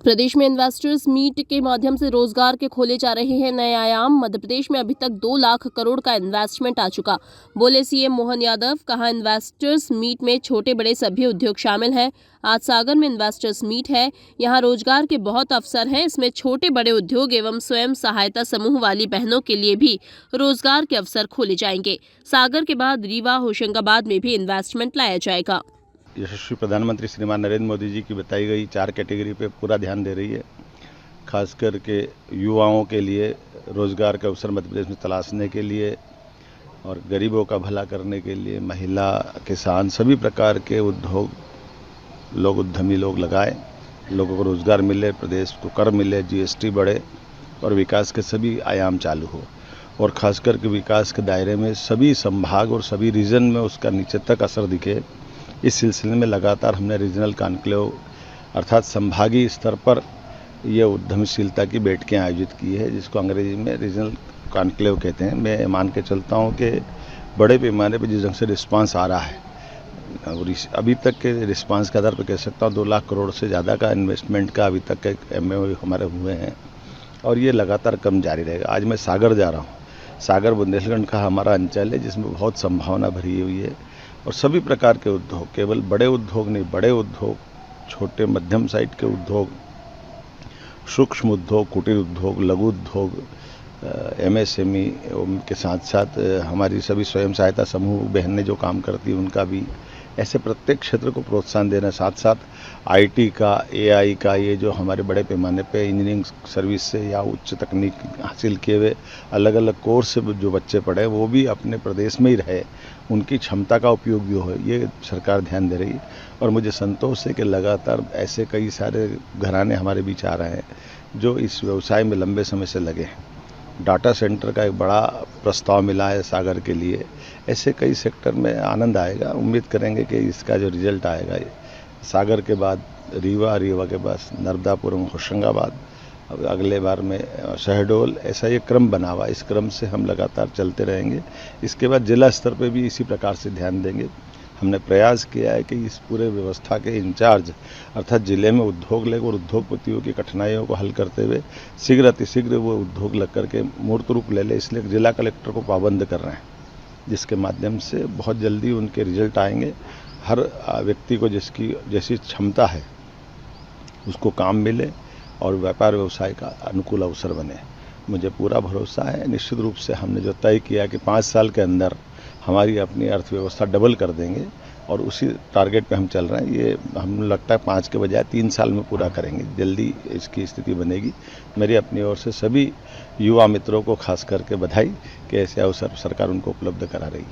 प्रदेश में investors meet के माध्यम से रोजगार के खोले जा रहे हैं नए आयाम। मध्य प्रदेश में अभी तक 2 लाख करोड़ का इन्वेस्टमेंट आ चुका, बोले सीएम मोहन यादव। कहा इन्वेस्टर्स मीट में छोटे बड़े सभी उद्योग शामिल हैं। आज सागर में इन्वेस्टर्स मीट है। यहां रोजगार के बहुत अवसर हैं। इसमें छोटे बड़े उद्योग एवं स्वयं सहायता समूह वाली बहनों के लिए भी रोजगार के अवसर खोले जाएंगे। सागर के बाद रीवा, होशंगाबाद में भी इन्वेस्टमेंट लाया जाएगा। यशस्वी प्रधानमंत्री श्रीमान नरेंद्र मोदी जी की बताई गई 4 कैटेगरी पे पूरा ध्यान दे रही है। खास करके युवाओं के लिए रोजगार के अवसर मध्य प्रदेश में तलाशने के लिए और गरीबों का भला करने के लिए महिला, किसान, सभी प्रकार के उद्योग लोग, उद्यमी लोग लगाए, लोगों को रोजगार मिले, प्रदेश को कर मिले, जीएसटी बढ़े और विकास के सभी आयाम चालू हो। और खास करके विकास के दायरे में सभी संभाग और सभी रीजन में उसका नीचे तक असर दिखे। इस सिलसिले में लगातार हमने रीजनल कॉन्क्लेव अर्थात संभागीय स्तर पर ये उद्यमशीलता की बैठकें आयोजित की है, जिसको अंग्रेजी में रीजनल कॉन्क्लेव कहते हैं। मैं मान के चलता हूँ कि बड़े पैमाने पर जिस ढंग से रिस्पांस आ रहा है और अभी तक के रिस्पांस के आधार पर कह सकता हूँ 2 लाख करोड़ से ज़्यादा का इन्वेस्टमेंट का अभी तक के MOU हमारे हुए हैं और ये लगातार कम जारी रहेगा। आज मैं सागर जा रहा हूँ। सागर बुंदेलखंड का हमारा अंचल है जिसमें बहुत संभावना भरी हुई है और सभी प्रकार के उद्योग, केवल बड़े उद्योग नहीं, बड़े उद्योग, छोटे मध्यम साइज के उद्योग, सूक्ष्म उद्योग, कुटीर उद्योग, लघु उद्योग, MSME के साथ साथ हमारी सभी स्वयं सहायता समूह बहनें जो काम करती हैं उनका भी, ऐसे प्रत्येक क्षेत्र को प्रोत्साहन देना। साथ साथ IT का, AI का, ये जो हमारे बड़े पैमाने पे इंजीनियरिंग सर्विस से या उच्च तकनीक हासिल किए हुए अलग अलग कोर्स से जो बच्चे पढ़े वो भी अपने प्रदेश में ही रहे, उनकी क्षमता का उपयोग भी हो, ये सरकार ध्यान दे रही है। और मुझे संतोष है कि लगातार ऐसे कई सारे घराने हमारे बीच आ रहे हैं जो इस व्यवसाय में लंबे समय से लगे हैं। डाटा सेंटर का एक बड़ा प्रस्ताव मिला है सागर के लिए। ऐसे कई सेक्टर में आनंद आएगा। उम्मीद करेंगे कि इसका जो रिजल्ट आएगा, सागर के बाद रीवा, रीवा के बाद नर्मदापुरम, होशंगाबाद, अब अगले बार में शहडोल, ऐसा ये क्रम बना हुआ। इस क्रम से हम लगातार चलते रहेंगे। इसके बाद जिला स्तर पे भी इसी प्रकार से ध्यान देंगे। हमने प्रयास किया है कि इस पूरे व्यवस्था के इंचार्ज अर्थात जिले में उद्योग लेग और उद्योगपतियों की कठिनाइयों को हल करते हुए शीघ्र अतिशीघ्र वो उद्योग लग करके मूर्त रूप ले ले, इसलिए जिला कलेक्टर को पाबंद कर रहे हैं, जिसके माध्यम से बहुत जल्दी उनके रिजल्ट आएंगे। हर व्यक्ति को जिसकी जैसी क्षमता है उसको काम मिले और व्यापार व्यवसाय का अनुकूल अवसर बने। मुझे पूरा भरोसा है। निश्चित रूप से हमने जो तय किया कि 5 साल के अंदर हमारी अपनी अर्थव्यवस्था डबल कर देंगे और उसी टारगेट पे हम चल रहे हैं। ये हम लगता है 5 के बजाय 3 साल में पूरा करेंगे। जल्दी इसकी स्थिति बनेगी। मेरी अपनी ओर से सभी युवा मित्रों को खास करके बधाई कि ऐसे अवसर सरकार उनको उपलब्ध करा रही है।